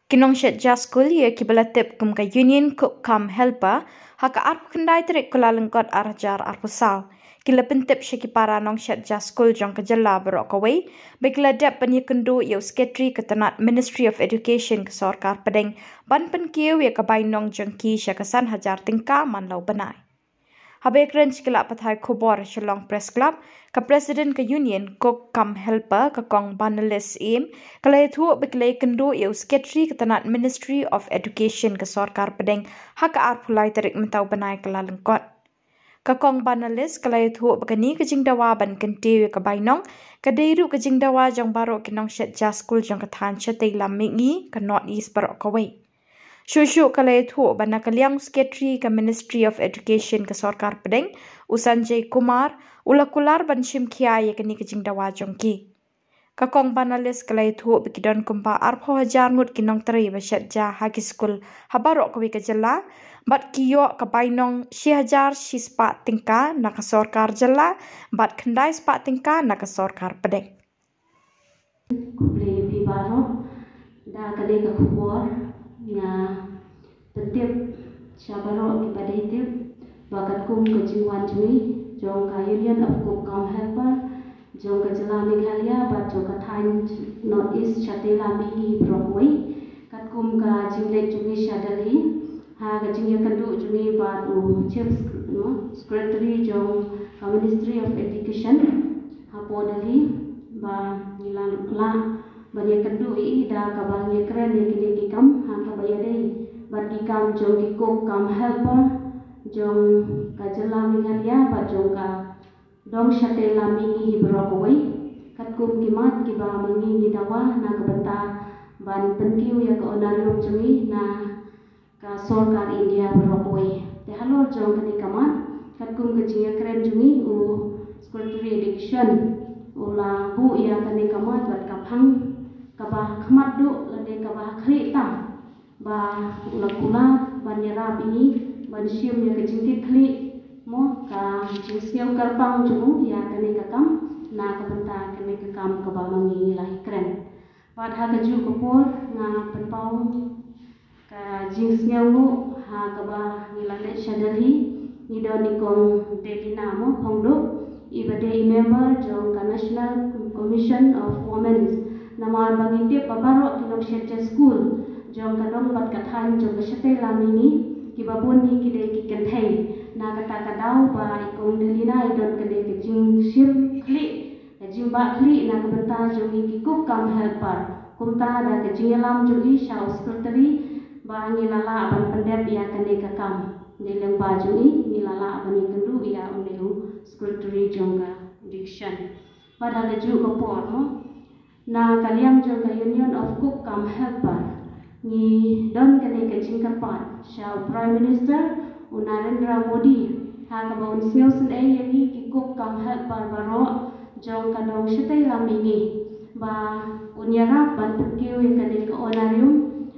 Kinong shet jaskul ye kibalatip kum ka union cook come helper haka arpu kendai terik kula lengkot arjar arpu saw. Kila pentip syaki para nong shet jaskul jong kejala berok kawai. Baiklah dap penyekendu yau sekretari ketenat Ministry of Education ke Sorkar Pedeng ban penkiu ya kabai nong jengki syakasan hajar tingka manlau benai. Habis keren sekilap pathai kubor Shillong Press Club ke Presiden ke Union Cook Come Helper ke Kong Banalis Im kalai thu beklai kendu yau sekretari ketenat Ministry of Education ke Sorkar Pedeng hak arpulai terik mentau benai kelalengkot. Ke Kong Banalis kalai thu bekani ke jingdawa ban kenti ke bainong ke deiru ke jingdawa jong baru kinong shet jaskul jong ketan chetai lamingi ke North East barok kawai. Shushu kalai thu bana kaliang sekretari ke Ministry of Education ke Sorkar Pedeng Usanjay Kumar ulakular ban shimkia ye kini ke jingdawa jongki. Ke Kong Banalis kalai thu bekidon kumpa arpo hajar ngut kinong teri basyat ja hagi skul habarok kawi ke jela bat kiyo ke bainong si hajar si spak tingka nak ke Sorkar jela bat kendai spak tingka nak ke Sorkar Pedeng. Kublai pi baro da kali ke kubor nga tetip syabaro kepada itip bakat kum ke jingwan jui jong ka Union of Cook Come Helper jong ka jela Meghalaya bat jong ka Thain North East Chatela Mingi Brockway kat kum ka jinglek jui syadali ha ka jingya kandu jui bat chief secretary jong ka Ministry of Education ha podali ba nilang la banya kendu ida ka bangya keren ye kini kikam ha ka bayadei bat kikam jong kikuk kam helper jong ka jela Meghalaya ba jong ka dong Chatela Mingi Brockway kat kum kimat kiba mangi gidawa na ka benta ban penkiu ya ka onarium jumi na ka Sorkar India Brockway te halor jong kini kamat kat kum kejia keren jumi Secretary Education ula bu ya kani kamat bat kaphang kabah khamat du lade kabah khrita ba ula kula banyara ini ban siam ya kejingkit khli mo ka jingsiau karpang jumu ya kani kakam na kabenta kani kakam kabah mangi lai keren bat ha kaju kapur nga penpau ka jingsiau ha kabah ngilane syadali nidon ikong delina mo hongdo ibade member jong ka National Commission of Women namar bangitip babaro kinong shetja school jong kadong bat kathan jong Chatela Mingi kibabun ni kide kikenthei na kata kadau ba ikong delina idon kade kijing sim kli kijing ba kli na kabenta jong kikuk kam helper kumta da kijing lam jong sha secretary ba ngilala ban pendep ya kane kakam dileng baju ni ngilala ban ikendu ya uneu secretary jong ka diction pada laju kapor mo na kaliang jong ka Union of Cook Come Helper ni don kane ka jingkapat sha Prime Minister Narendra Modi ha ka baun siu sen ai yagi ki Cook Come Helper baro jong ka dong Chatela Mingi ba unyara ban pekiu kane ka onarium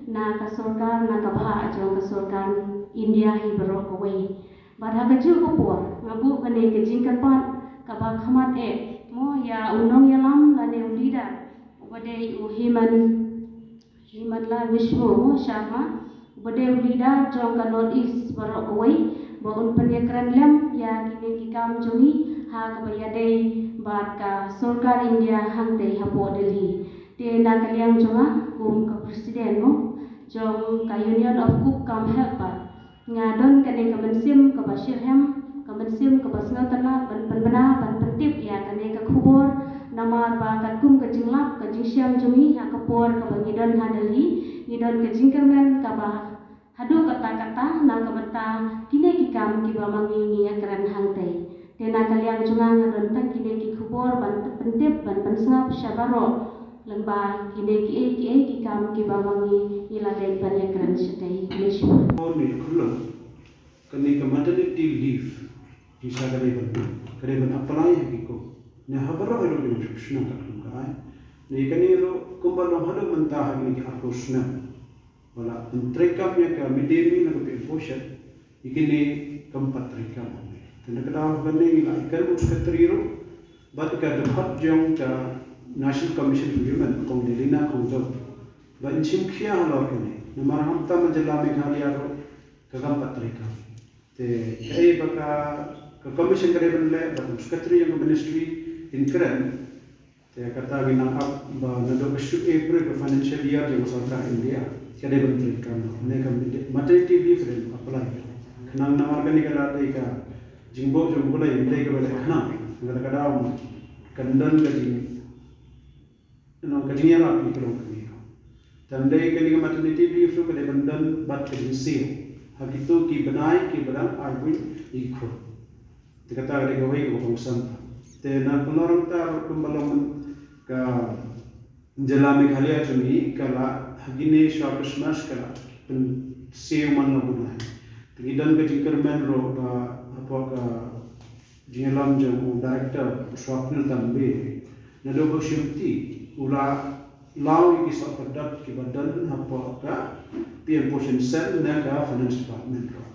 na ka Sorkar na ka bha jong ka Sorkar India hi baro kawai pada ka ju kapor ngabu kane ka jingkapat ka ba khamat e mo ya unong yalam lane ulida ubade himan la Vishnu mo Sharma ubade ulida jong ka North East barok away ba un penyekran lem ya kini kikam jongi ha ka bayade bat ka Sorkar India hangte hapo Delhi te na kaliang jonga kum ka presiden mo jong ka Union of Cook Come Helper ngadon kane ka mensim ka Bashirham ka mensim ka basngatana ban penbena ban pentip ya kane ka khubor namar ba katkum ka jinglap ka jingsyam jumi ha kapor ka bangidon hadali ngidon ka jingkermen ka ba hadu kata-kata na ka beta kine kikam kiba mangi ya keren hangte tena kaliang junga ngadon ta kine ki khubor ban pentip ban pensngap syabaro lengba kine ki kikam kiba mangi ilade ban ya keren syatei Malaysia ni khulun kani ka maternity leave bisa kare ban apply hakiko ne habaro ero ni shna ka kai ne kani ro kumbalo hado manta hagni ki akusna wala entrekam ya ka midemi na ka poshat ikini kampatrika tena kada banne ni la ikal muskatriro bat ka debat jong ka National Commission for Women kong delina kong do ba inchim khia halor kene namar hamta manjala Meghalaya ro kagam patrika te ei baka ka commission kare banle ba secretary yang ministry in kren te kata ginang up ba nado ka April ka financial year jeng sarkar India kade bantrika ne ka maternity leave ren apply kanang namar kani kala dei ka jingbo jongbola indai ka bale khana ngada kada kandan ka jing no ka jing yara ni kro kami tandai kani ka maternity leave ro kade bandan bat ka jing seal hakitu ki banai ki balang arbu ikho te kata kade ka wai ko kongsan te na kunorang ta kumbalong ka jela Meghalaya chumi kala hagine shwa Christmas kala seal man no bunai Gidan ka jingkermen ro ba apa ka jingelam jang director Swapnil Tambe nado ko shimti ula law ki sa padat ki badan apa ka PM portion sel na ka finance department ro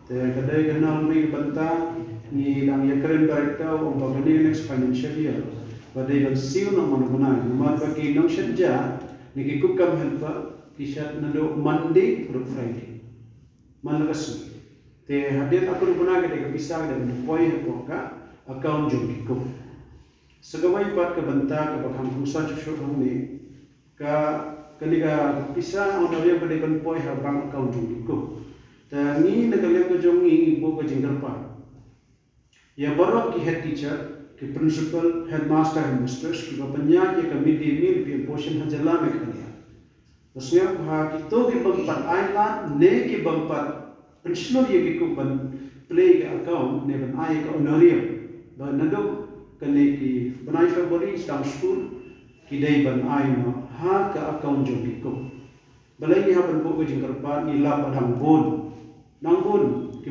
te kadai kana mi banta ni dang yakren director o ba ni next financial year badai ban siu na man bunai man ba ki nang shajja ni ki kukam helpa kisat nado Monday to Friday Malakas te hadir aku rupuna ke bisa dan poi ko ka account jom ko segawai pat ke banta ke bakham kusa chu ni ka kaliga bisa on dia ke kan poi ha bank account jom ko te ni na kalian ke jom ni ibu ke jingkar pa ya borok ki head teacher ki principal headmaster and mistress ki bapanya ke midday meal pi portion hajala Meghalaya maksudnya ha kito ki bampat island ne ki bampat pensiun yang ikut ban play ke account ne ban ai ke honorarium ba nado kene ki banai February stang school ki dai ban ai no ha ke account jo ikut balai ni ha ban ko jingkar pa ni la padang bon nang bon ki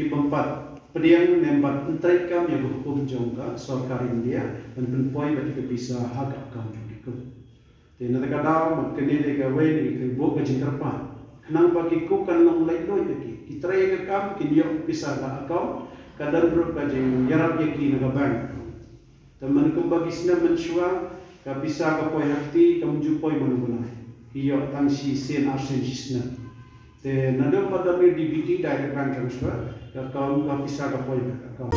bampat pediang membat entrai kam yang hukum jongka sarkar India dan penpoi bagi ke bisa ha ke account jo ikut te na kata mat kene de ke wei ni ke bo ke jingkar pa Nang bagi ku kan long lai loi lagi. Kita yang kam kinyo pisah lah akau kadang bro kaji yarap yaki naga bank. Teman ku bagi sina mensua ka pisah ka poi hakti ka menjupoi manubunai. Iyo tangsi sen arsen sisna. Te nado pada mi DVD direct bank transfer ka kau ka pisah ka poi akau.